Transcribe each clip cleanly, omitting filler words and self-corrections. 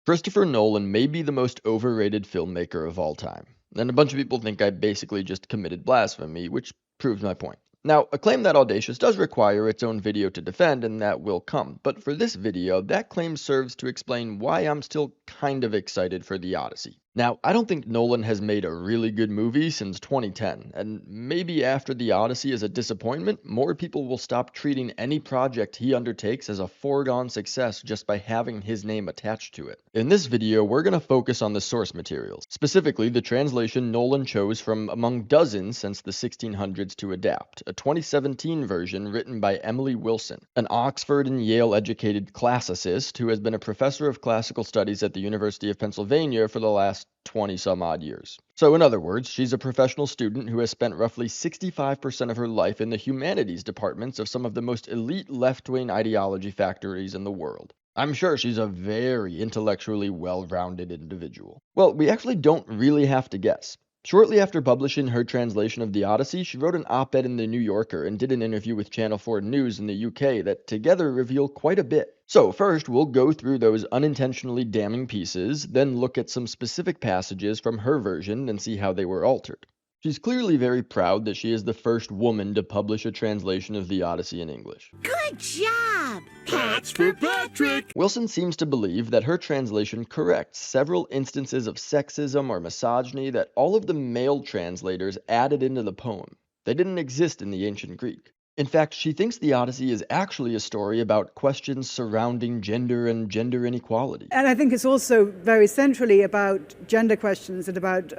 Christopher Nolan may be the most overrated filmmaker of all time, and a bunch of people think I basically just committed blasphemy, which proves my point. Now, a claim that audacious does require its own video to defend, and that will come, but for this video, that claim serves to explain why I'm still kind of excited for The Odyssey. Now, I don't think Nolan has made a really good movie since 2010, and maybe after The Odyssey is a disappointment, more people will stop treating any project he undertakes as a foregone success just by having his name attached to it. In this video, we're going to focus on the source materials, specifically the translation Nolan chose from among dozens since the 1600s to adapt, a 2017 version written by Emily Wilson, an Oxford and Yale-educated classicist who has been a professor of classical studies at the University of Pennsylvania for the last 20-some-odd years. So in other words, she's a professional student who has spent roughly 65% of her life in the humanities departments of some of the most elite left-wing ideology factories in the world. I'm sure she's a very intellectually well-rounded individual. Well, we actually don't really have to guess. Shortly after publishing her translation of The Odyssey, she wrote an op-ed in The New Yorker and did an interview with Channel 4 News in the UK that together reveal quite a bit. So first, we'll go through those unintentionally damning pieces, then look at some specific passages from her version and see how they were altered. She's clearly very proud that she is the first woman to publish a translation of The Odyssey in English. Good job! Pats for Patrick! Wilson seems to believe that her translation corrects several instances of sexism or misogyny that all of the male translators added into the poem. They didn't exist in the ancient Greek. In fact, she thinks The Odyssey is actually a story about questions surrounding gender and gender inequality. And I think it's also very centrally about gender questions and about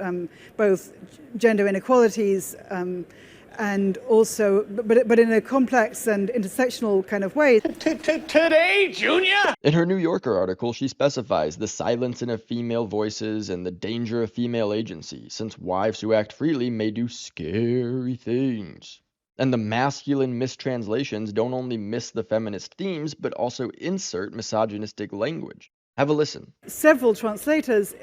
both gender inequalities and also, but in a complex and intersectional kind of way. Today, Junior! In her New Yorker article, she specifies the silencing of female voices and the danger of female agency, since wives who act freely may do scary things. And the masculine mistranslations don't only miss the feminist themes, but also insert misogynistic language. Have a listen. Several translators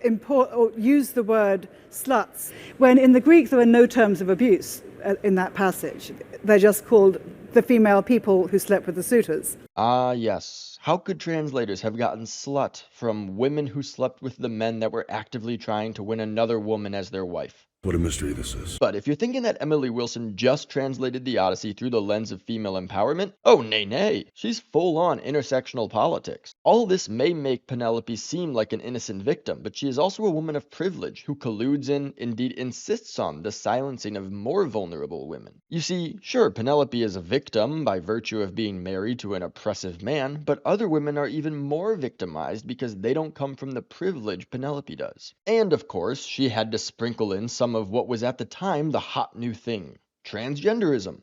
use the word sluts, when in the Greek there are no terms of abuse in that passage. They're just called the female people who slept with the suitors. Ah, yes. How could translators have gotten slut from women who slept with the men that were actively trying to win another woman as their wife? What a mystery this is. But if you're thinking that Emily Wilson just translated The Odyssey through the lens of female empowerment, oh nay, she's full on intersectional politics. All this may make Penelope seem like an innocent victim, but she is also a woman of privilege who colludes in, indeed insists on, the silencing of more vulnerable women. You see, sure, Penelope is a victim by virtue of being married to an oppressive man, but other women are even more victimized because they don't come from the privilege Penelope does. And of course, she had to sprinkle in some of what was at the time the hot new thing, transgenderism.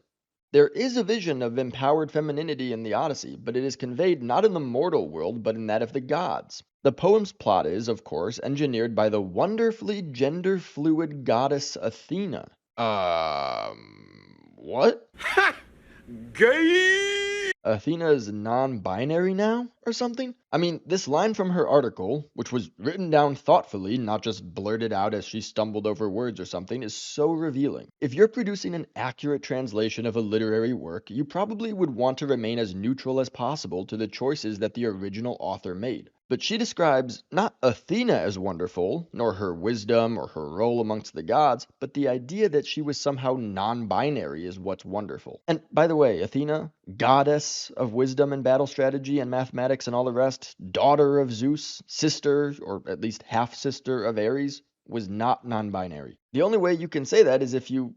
There is a vision of empowered femininity in the Odyssey, but it is conveyed not in the mortal world, but in that of the gods. The poem's plot is, of course, engineered by the wonderfully gender-fluid goddess Athena. What? Ha! Gay! Athena's non-binary now, or something? I mean, this line from her article, which was written down thoughtfully, not just blurted out as she stumbled over words or something, is so revealing. If you're producing an accurate translation of a literary work, you probably would want to remain as neutral as possible to the choices that the original author made. But she describes not Athena as wonderful, nor her wisdom or her role amongst the gods, but the idea that she was somehow non-binary is what's wonderful. And by the way, Athena, goddess of wisdom and battle strategy and mathematics and all the rest, daughter of Zeus, sister, or at least half-sister of Ares, was not non-binary. The only way you can say that is if you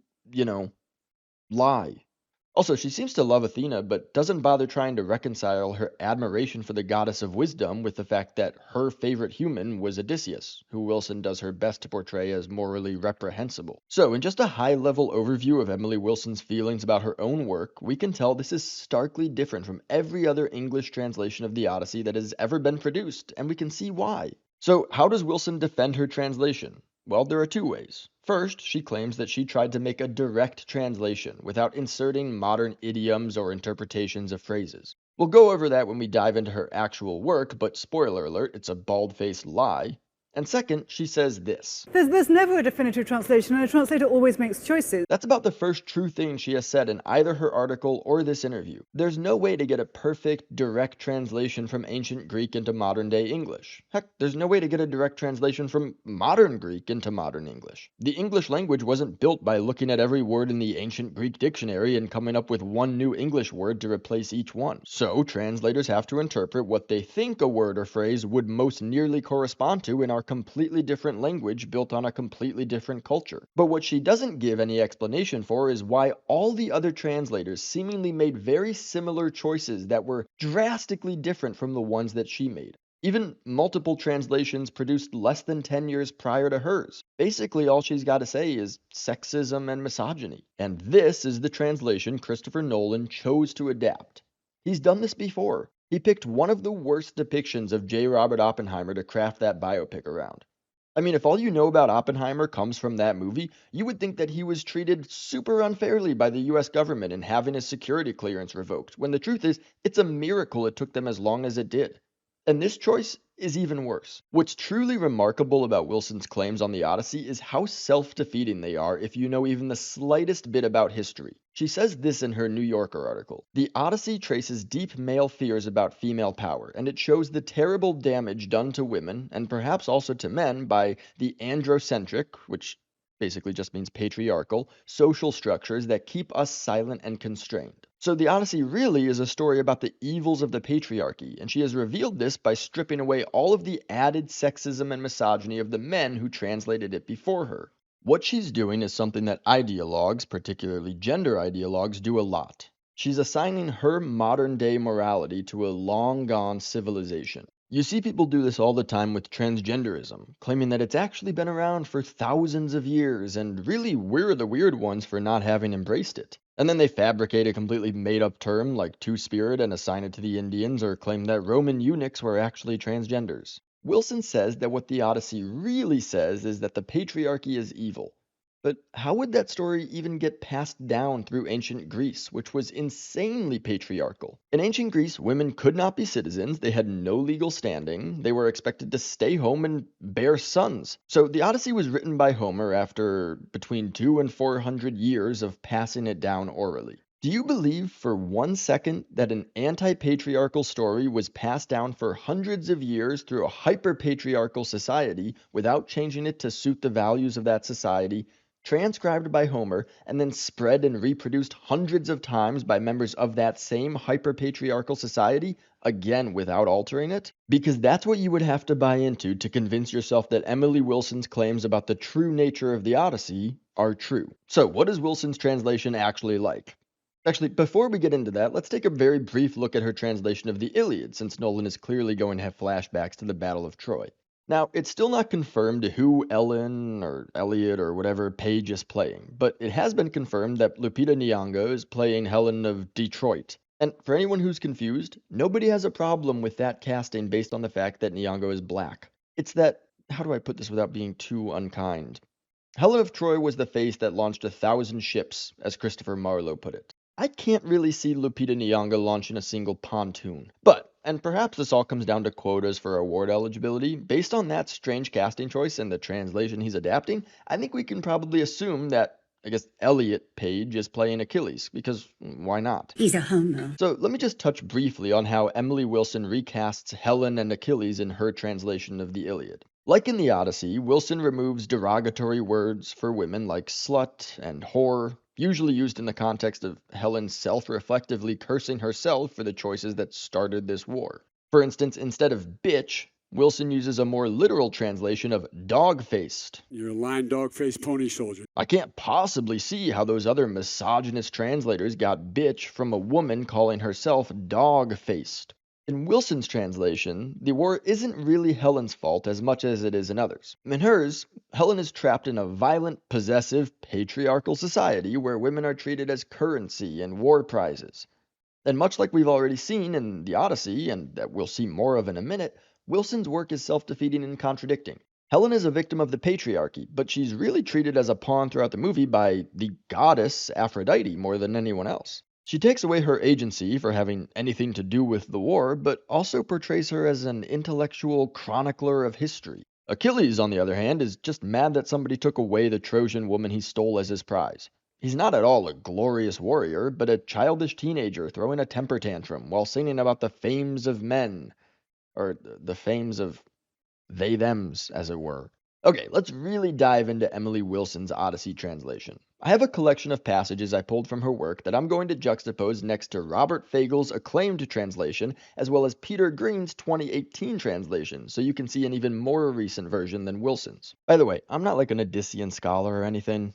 lie. Also, she seems to love Athena, but doesn't bother trying to reconcile her admiration for the goddess of wisdom with the fact that her favorite human was Odysseus, who Wilson does her best to portray as morally reprehensible. So, in just a high-level overview of Emily Wilson's feelings about her own work, we can tell this is starkly different from every other English translation of the Odyssey that has ever been produced, and we can see why. So, how does Wilson defend her translation? Well, there are two ways. First, she claims that she tried to make a direct translation without inserting modern idioms or interpretations of phrases. We'll go over that when we dive into her actual work, but spoiler alert, it's a bald-faced lie. And second, she says this. There's never a definitive translation, and a translator always makes choices. That's about the first true thing she has said in either her article or this interview. There's no way to get a perfect, direct translation from ancient Greek into modern-day English. Heck, there's no way to get a direct translation from modern Greek into modern English. The English language wasn't built by looking at every word in the ancient Greek dictionary and coming up with one new English word to replace each one. So, translators have to interpret what they think a word or phrase would most nearly correspond to in our completely different language built on a completely different culture. But what she doesn't give any explanation for is why all the other translators seemingly made very similar choices that were drastically different from the ones that she made. Even multiple translations produced less than 10 years prior to hers. Basically, all she's got to say is sexism and misogyny. And this is the translation Christopher Nolan chose to adapt. He's done this before. He picked one of the worst depictions of J. Robert Oppenheimer to craft that biopic around. I mean, if all you know about Oppenheimer comes from that movie, you would think that he was treated super unfairly by the US government in having his security clearance revoked, when the truth is, it's a miracle it took them as long as it did. And this choice is even worse. What's truly remarkable about Wilson's claims on The Odyssey is how self-defeating they are if you know even the slightest bit about history. She says this in her New Yorker article. The Odyssey traces deep male fears about female power, and it shows the terrible damage done to women, and perhaps also to men, by the androcentric, which basically just means patriarchal, social structures that keep us silent and constrained. So the Odyssey really is a story about the evils of the patriarchy, and she has revealed this by stripping away all of the added sexism and misogyny of the men who translated it before her. What she's doing is something that ideologues, particularly gender ideologues, do a lot. She's assigning her modern-day morality to a long-gone civilization. You see people do this all the time with transgenderism, claiming that it's actually been around for thousands of years, and really we're the weird ones for not having embraced it. And then they fabricate a completely made-up term like two-spirit and assign it to the Indians, or claim that Roman eunuchs were actually transgenders. Wilson says that what the Odyssey really says is that the patriarchy is evil. But how would that story even get passed down through ancient Greece, which was insanely patriarchal? In ancient Greece, women could not be citizens, they had no legal standing, they were expected to stay home and bear sons. So the Odyssey was written by Homer after between 200 and 400 years of passing it down orally. Do you believe for 1 second that an anti-patriarchal story was passed down for hundreds of years through a hyper-patriarchal society without changing it to suit the values of that society, transcribed by Homer, and then spread and reproduced hundreds of times by members of that same hyper-patriarchal society, again without altering it? Because that's what you would have to buy into to convince yourself that Emily Wilson's claims about the true nature of the Odyssey are true. So what is Wilson's translation actually like? Actually, before we get into that, let's take a very brief look at her translation of the Iliad, since Nolan is clearly going to have flashbacks to the Battle of Troy. Now, it's still not confirmed who Ellen or Elliot or whatever Page is playing, but it has been confirmed that Lupita Nyong'o is playing Helen of Detroit. And for anyone who's confused, nobody has a problem with that casting based on the fact that Nyong'o is black. It's that, how do I put this without being too unkind? Helen of Troy was the face that launched 1,000 ships, as Christopher Marlowe put it. I can't really see Lupita Nyong'o launching a single pontoon. But, and perhaps this all comes down to quotas for award eligibility, based on that strange casting choice and the translation he's adapting, I think we can probably assume that, Elliot Page is playing Achilles, because why not? He's a homo. So let me just touch briefly on how Emily Wilson recasts Helen and Achilles in her translation of the Iliad. Like in the Odyssey, Wilson removes derogatory words for women like slut and whore, usually used in the context of Helen self-reflectively cursing herself for the choices that started this war. For instance, instead of bitch, Wilson uses a more literal translation of dog-faced. You're a lying dog-faced pony soldier. I can't possibly see how those other misogynist translators got bitch from a woman calling herself dog-faced. In Wilson's translation, the war isn't really Helen's fault as much as it is in others. In hers, Helen is trapped in a violent, possessive, patriarchal society where women are treated as currency and war prizes. And much like we've already seen in The Odyssey, and that we'll see more of in a minute, Wilson's work is self-defeating and contradicting. Helen is a victim of the patriarchy, but she's really treated as a pawn throughout the movie by the goddess Aphrodite more than anyone else. She takes away her agency for having anything to do with the war, but also portrays her as an intellectual chronicler of history. Achilles, on the other hand, is just mad that somebody took away the Trojan woman he stole as his prize. He's not at all a glorious warrior, but a childish teenager throwing a temper tantrum while singing about the fames of men, or the fames of they-thems, as it were. Okay, let's really dive into Emily Wilson's Odyssey translation. I have a collection of passages I pulled from her work that I'm going to juxtapose next to Robert Fagel's acclaimed translation, as well as Peter Green's 2018 translation, so you can see an even more recent version than Wilson's. By the way, I'm not like an Odyssean scholar or anything.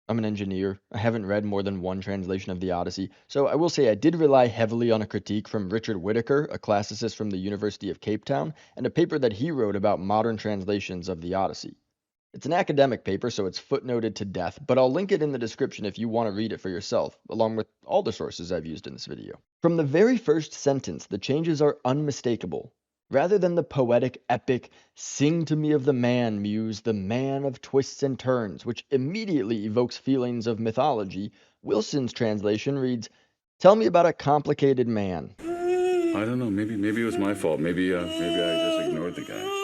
I'm an engineer. I haven't read more than one translation of the Odyssey, so I will say I did rely heavily on a critique from Richard Whittaker, a classicist from the University of Cape Town, and a paper that he wrote about modern translations of the Odyssey. It's an academic paper, so it's footnoted to death, but I'll link it in the description if you want to read it for yourself, along with all the sources I've used in this video. From the very first sentence, the changes are unmistakable. Rather than the poetic, epic, sing to me of the man muse, the man of twists and turns, which immediately evokes feelings of mythology, Wilson's translation reads, tell me about a complicated man. I don't know, maybe it was my fault. Maybe I just ignored the guy.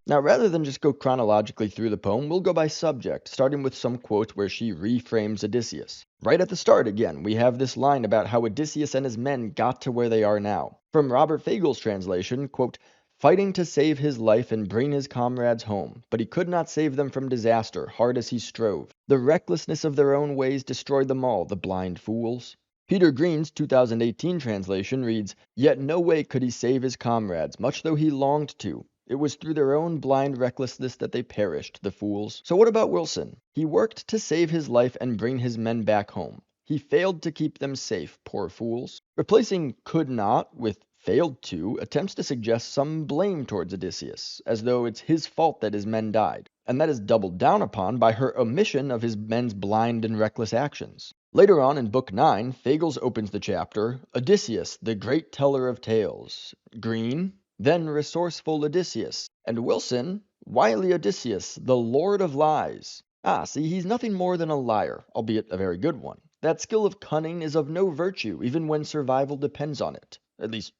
Now, rather than just go chronologically through the poem, we'll go by subject, starting with some quotes where she reframes Odysseus. Right at the start, again, we have this line about how Odysseus and his men got to where they are now. From Robert Fagel's translation, quote, fighting to save his life and bring his comrades home, but he could not save them from disaster, hard as he strove. The recklessness of their own ways destroyed them all, the blind fools. Peter Green's 2018 translation reads, yet no way could he save his comrades, much though he longed to. It was through their own blind recklessness that they perished, the fools. So what about Wilson? He worked to save his life and bring his men back home. He failed to keep them safe, poor fools. Replacing could not with failed to attempts to suggest some blame towards Odysseus, as though it's his fault that his men died. And that is doubled down upon by her omission of his men's blind and reckless actions. Later on in Book 9, Fagles opens the chapter, Odysseus, the great teller of tales. Green, then resourceful Odysseus, and Wilson, wily Odysseus, the lord of lies. Ah, see, he's nothing more than a liar, albeit a very good one. That skill of cunning is of no virtue, even when survival depends on it. At least,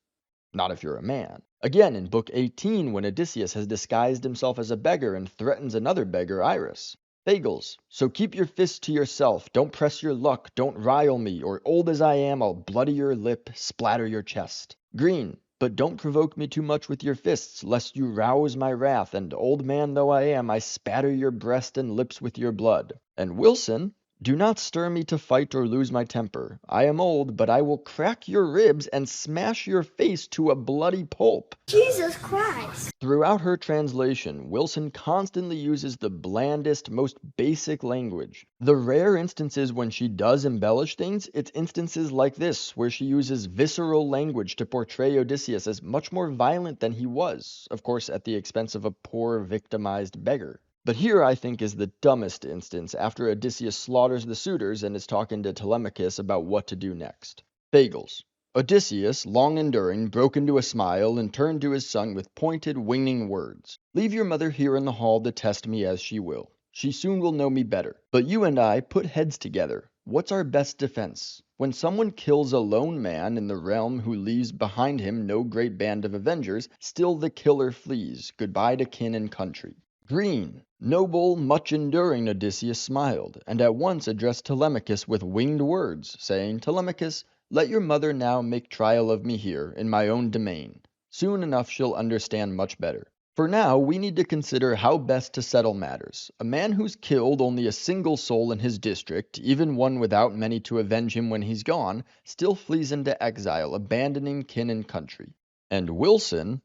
not if you're a man. Again, in Book 18, when Odysseus has disguised himself as a beggar and threatens another beggar, Iris. Fagles, so keep your fists to yourself, don't press your luck, don't rile me, or old as I am, I'll bloody your lip, splatter your chest. Green, but don't provoke me too much with your fists, lest you rouse my wrath, and old man though I am, I spatter your breast and lips with your blood. And Wilson, do not stir me to fight or lose my temper. I am old, but I will crack your ribs and smash your face to a bloody pulp. Jesus Christ! Throughout her translation, Wilson constantly uses the blandest, most basic language. The rare instances when she does embellish things, it's instances like this, where she uses visceral language to portray Odysseus as much more violent than he was, of course at the expense of a poor, victimized beggar. But here I think is the dumbest instance after Odysseus slaughters the suitors and is talking to Telemachus about what to do next. Fagles. Odysseus, long enduring, broke into a smile and turned to his son with pointed, winning words. Leave your mother here in the hall to test me as she will. She soon will know me better. But you and I put heads together. What's our best defense? When someone kills a lone man in the realm who leaves behind him no great band of avengers, still the killer flees. Goodbye to kin and country. Green, noble, much-enduring Odysseus smiled, and at once addressed Telemachus with winged words, saying, Telemachus, let your mother now make trial of me here, in my own domain. Soon enough she'll understand much better. For now, we need to consider how best to settle matters. A man who's killed only a single soul in his district, even one without many to avenge him when he's gone, still flees into exile, abandoning kin and country. And Wilson,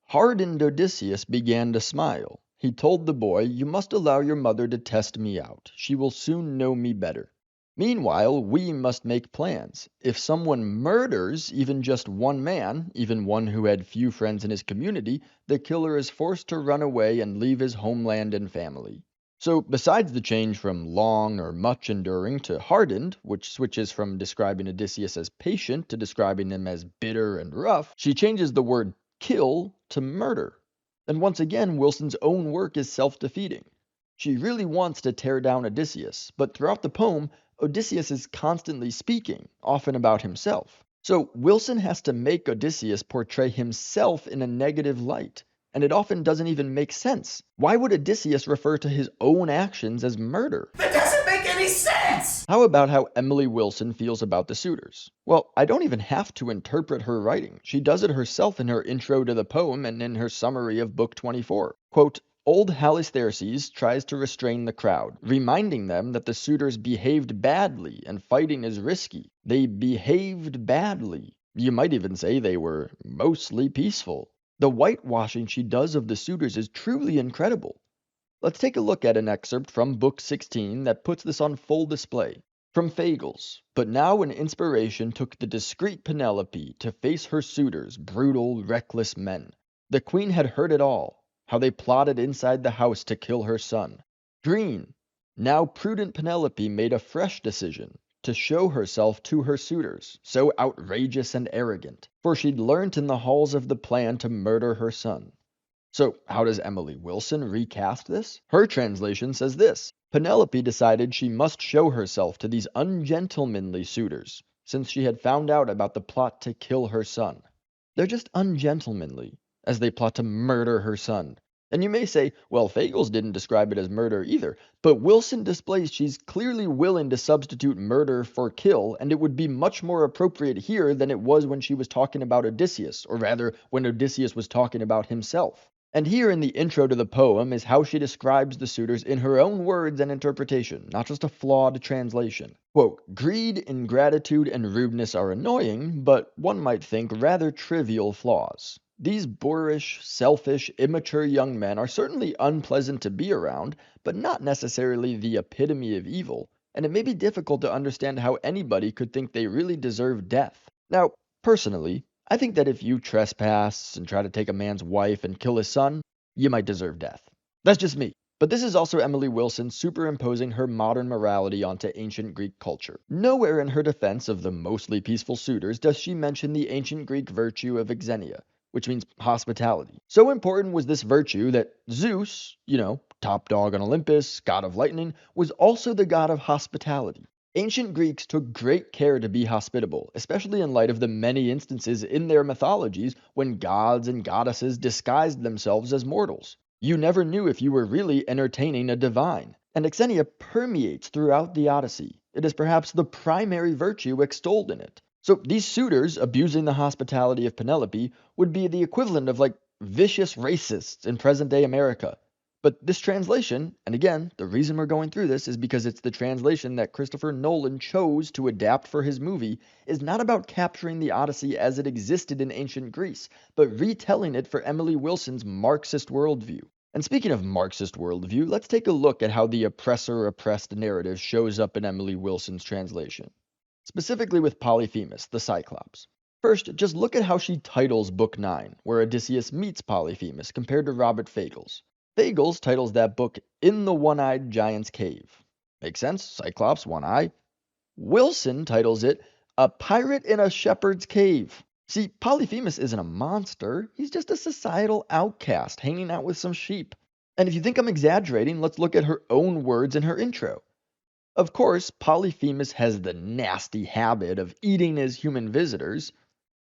hardened Odysseus began to smile. He told the boy, you must allow your mother to test me out. She will soon know me better. Meanwhile, we must make plans. If someone murders even just one man, even one who had few friends in his community, the killer is forced to run away and leave his homeland and family. So, besides the change from long or much enduring to hardened, which switches from describing Odysseus as patient to describing him as bitter and rough, she changes the word kill to murder. And once again, Wilson's own work is self-defeating. She really wants to tear down Odysseus, but throughout the poem, Odysseus is constantly speaking, often about himself. So Wilson has to make Odysseus portray himself in a negative light. and it often doesn't even make sense. Why would Odysseus refer to his own actions as murder? That doesn't make any sense! How about how Emily Wilson feels about the suitors? Well, I don't even have to interpret her writing. She does it herself in her intro to the poem and in her summary of Book 24. Quote, "Old Halitherses tries to restrain the crowd, reminding them that the suitors behaved badly and fighting is risky. They behaved badly. You might even say they were mostly peaceful. The whitewashing she does of the suitors is truly incredible." Let's take a look at an excerpt from Book 16 that puts this on full display. From Fagles, "But now an inspiration took the discreet Penelope to face her suitors, brutal, reckless men. The queen had heard it all, how they plotted inside the house to kill her son. Green, now prudent Penelope made a fresh decision to show herself to her suitors, so outrageous and arrogant, for she'd learnt in the halls of the plan to murder her son." So how does Emily Wilson recast this? Her translation says this: "Penelope decided she must show herself to these ungentlemanly suitors, since she had found out about the plot to kill her son." They're just ungentlemanly, as they plot to murder her son. And you may say, well, Fagles didn't describe it as murder either, but Wilson displays she's clearly willing to substitute murder for kill, and it would be much more appropriate here than it was when she was talking about Odysseus, or rather, when Odysseus was talking about himself. And here in the intro to the poem is how she describes the suitors in her own words and interpretation, not just a flawed translation. Quote, "Greed, ingratitude, and rudeness are annoying, but one might think rather trivial flaws. These boorish, selfish, immature young men are certainly unpleasant to be around, but not necessarily the epitome of evil, and it may be difficult to understand how anybody could think they really deserve death." Now, personally, I think that if you trespass and try to take a man's wife and kill his son, you might deserve death. That's just me. But this is also Emily Wilson superimposing her modern morality onto ancient Greek culture. Nowhere in her defense of the mostly peaceful suitors does she mention the ancient Greek virtue of xenia, which means hospitality. So important was this virtue that Zeus, top dog on Olympus, god of lightning, was also the god of hospitality. Ancient Greeks took great care to be hospitable, especially in light of the many instances in their mythologies when gods and goddesses disguised themselves as mortals. You never knew if you were really entertaining a divine. And xenia permeates throughout the Odyssey. It is perhaps the primary virtue extolled in it. So these suitors abusing the hospitality of Penelope would be the equivalent of vicious racists in present-day America. But this translation, and again, the reason we're going through this is because it's the translation that Christopher Nolan chose to adapt for his movie, is not about capturing the Odyssey as it existed in ancient Greece, but retelling it for Emily Wilson's Marxist worldview. And speaking of Marxist worldview, let's take a look at how the oppressor-oppressed narrative shows up in Emily Wilson's translation, specifically with Polyphemus, the Cyclops. First, just look at how she titles Book 9, where Odysseus meets Polyphemus, compared to Robert Fagles. Fagles titles that book In the One-Eyed Giant's Cave. Makes sense? Cyclops, one eye. Wilson titles it A Pirate in a Shepherd's Cave. See, Polyphemus isn't a monster. He's just a societal outcast hanging out with some sheep. And if you think I'm exaggerating, let's look at her own words in her intro. Of course, Polyphemus has the nasty habit of eating his human visitors.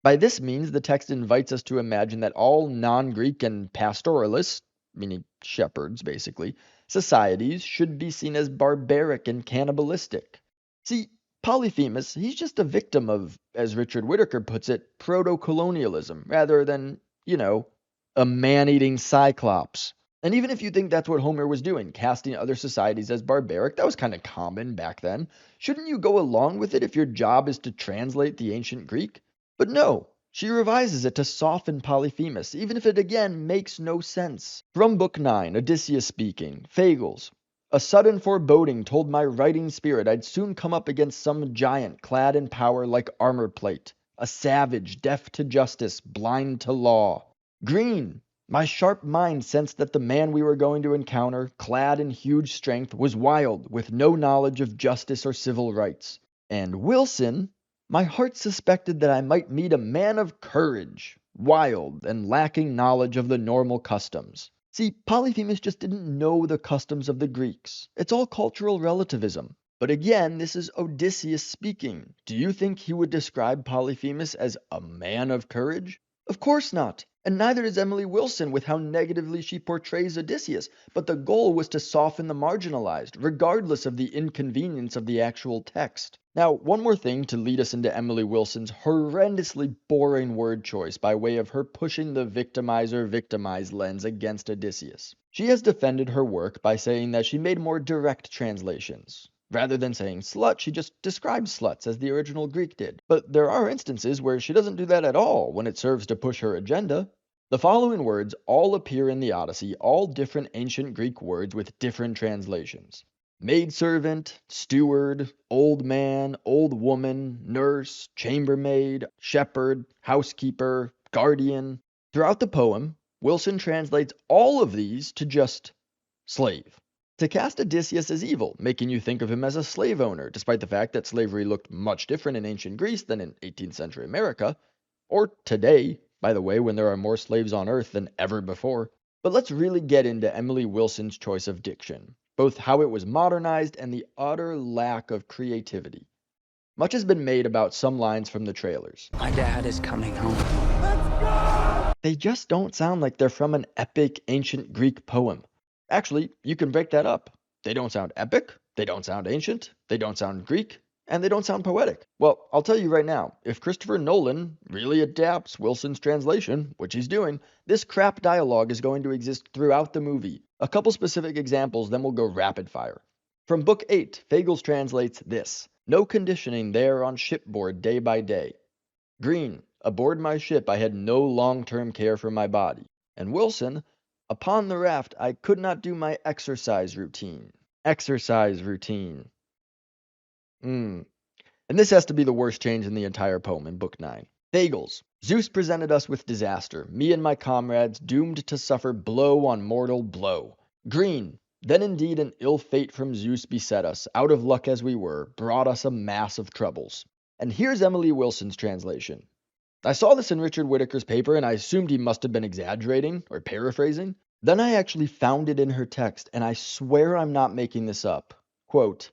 By this means, the text invites us to imagine that all non-Greek and pastoralists, meaning shepherds basically, societies should be seen as barbaric and cannibalistic. See, Polyphemus, he's just a victim of, as Richard Whittaker puts it, proto-colonialism, rather than, a man-eating cyclops. And even if you think that's what Homer was doing, casting other societies as barbaric, that was kind of common back then. Shouldn't you go along with it if your job is to translate the ancient Greek? But no. She revises it to soften Polyphemus, even if it again makes no sense. From Book 9, Odysseus speaking, Fagles. A sudden foreboding told my writing spirit I'd soon come up against some giant clad in power like armor plate. A savage, deaf to justice, blind to law. Green. My sharp mind sensed that the man we were going to encounter, clad in huge strength, was wild, with no knowledge of justice or civil rights. And Wilson. My heart suspected that I might meet a man of courage, wild, and lacking knowledge of the normal customs. See, Polyphemus just didn't know the customs of the Greeks. It's all cultural relativism. But again, this is Odysseus speaking. Do you think he would describe Polyphemus as a man of courage? Of course not. And neither does Emily Wilson with how negatively she portrays Odysseus, but the goal was to soften the marginalized, regardless of the inconvenience of the actual text. Now, one more thing to lead us into Emily Wilson's horrendously boring word choice by way of her pushing the victimizer-victimized lens against Odysseus. She has defended her work by saying that she made more direct translations. Rather than saying slut, she just describes sluts as the original Greek did. But there are instances where she doesn't do that at all when it serves to push her agenda. The following words all appear in the Odyssey, all different ancient Greek words with different translations. Maidservant, steward, old man, old woman, nurse, chambermaid, shepherd, housekeeper, guardian. Throughout the poem, Wilson translates all of these to just slave. To cast Odysseus as evil, making you think of him as a slave owner, despite the fact that slavery looked much different in ancient Greece than in 18th century America, or today, by the way, when there are more slaves on Earth than ever before. But let's really get into Emily Wilson's choice of diction, both how it was modernized and the utter lack of creativity. Much has been made about some lines from the trailers. My dad is coming home. They just don't sound like they're from an epic ancient Greek poem. Actually, you can break that up. They don't sound epic, they don't sound ancient, they don't sound Greek, and they don't sound poetic. Well, I'll tell you right now, if Christopher Nolan really adapts Wilson's translation, which he's doing, this crap dialogue is going to exist throughout the movie. A couple specific examples, then we'll go rapid fire. From Book 8, Fagles translates this: "No conditioning there on shipboard day by day. Green, aboard my ship I had no long-term care for my body." And Wilson, "Upon the raft I could not do my exercise routine." Exercise routine. And this has to be the worst change in the entire poem in Book 9. Fagles, "Zeus presented us with disaster, me and my comrades doomed to suffer blow on mortal blow. Green, then indeed an ill fate from Zeus beset us, out of luck as we were, brought us a mass of troubles." And here's Emily Wilson's translation. I saw this in Richard Whittaker's paper and I assumed he must have been exaggerating or paraphrasing. Then I actually found it in her text, and I swear I'm not making this up. Quote,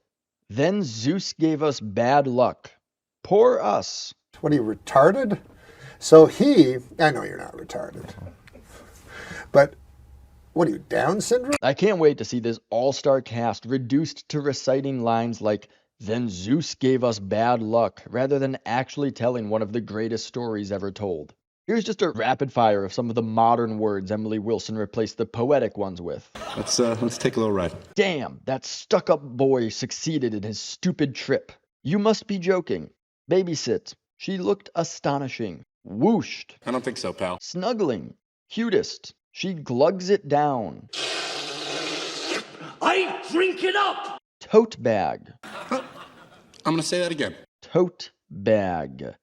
"Then Zeus gave us bad luck. Poor us." What are you, retarded? So I know you're not retarded, but what are you, Down syndrome? I can't wait to see this all-star cast reduced to reciting lines like, "Then Zeus gave us bad luck," rather than actually telling one of the greatest stories ever told. Here's just a rapid fire of some of the modern words Emily Wilson replaced the poetic ones with. Let's take a little ride. "Damn, that stuck-up boy succeeded in his stupid trip. You must be joking. Babysit. She looked astonishing. Whooshed. I don't think so, pal. Snuggling. Cutest. She glugs it down. I drink it up! Tote bag. I'm gonna say that again. Tote bag.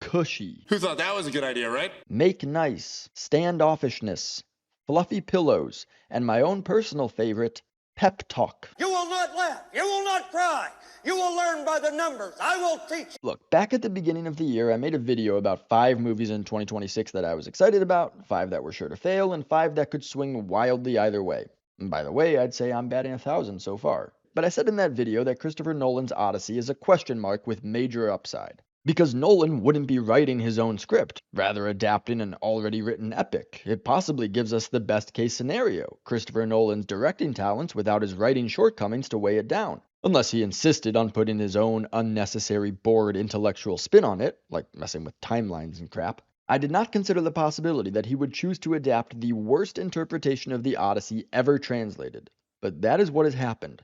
Cushy. Who thought that was a good idea, right? Make nice. Standoffishness. Fluffy pillows. And my own personal favorite, pep talk. You will not laugh. You will not cry. You will learn by the numbers. I will teach you. Look, back at the beginning of the year, I made a video about 5 movies in 2026 that I was excited about, 5 that were sure to fail, and 5 that could swing wildly either way. And by the way, I'd say I'm batting 1,000 so far. But I said in that video that Christopher Nolan's Odyssey is a question mark with major upside. Because Nolan wouldn't be writing his own script, rather adapting an already written epic. It possibly gives us the best case scenario, Christopher Nolan's directing talents without his writing shortcomings to weigh it down. Unless he insisted on putting his own unnecessary bored intellectual spin on it, like messing with timelines and crap. I did not consider the possibility that he would choose to adapt the worst interpretation of the Odyssey ever translated. But that is what has happened.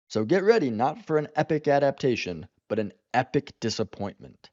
So get ready not for an epic adaptation, but an epic disappointment.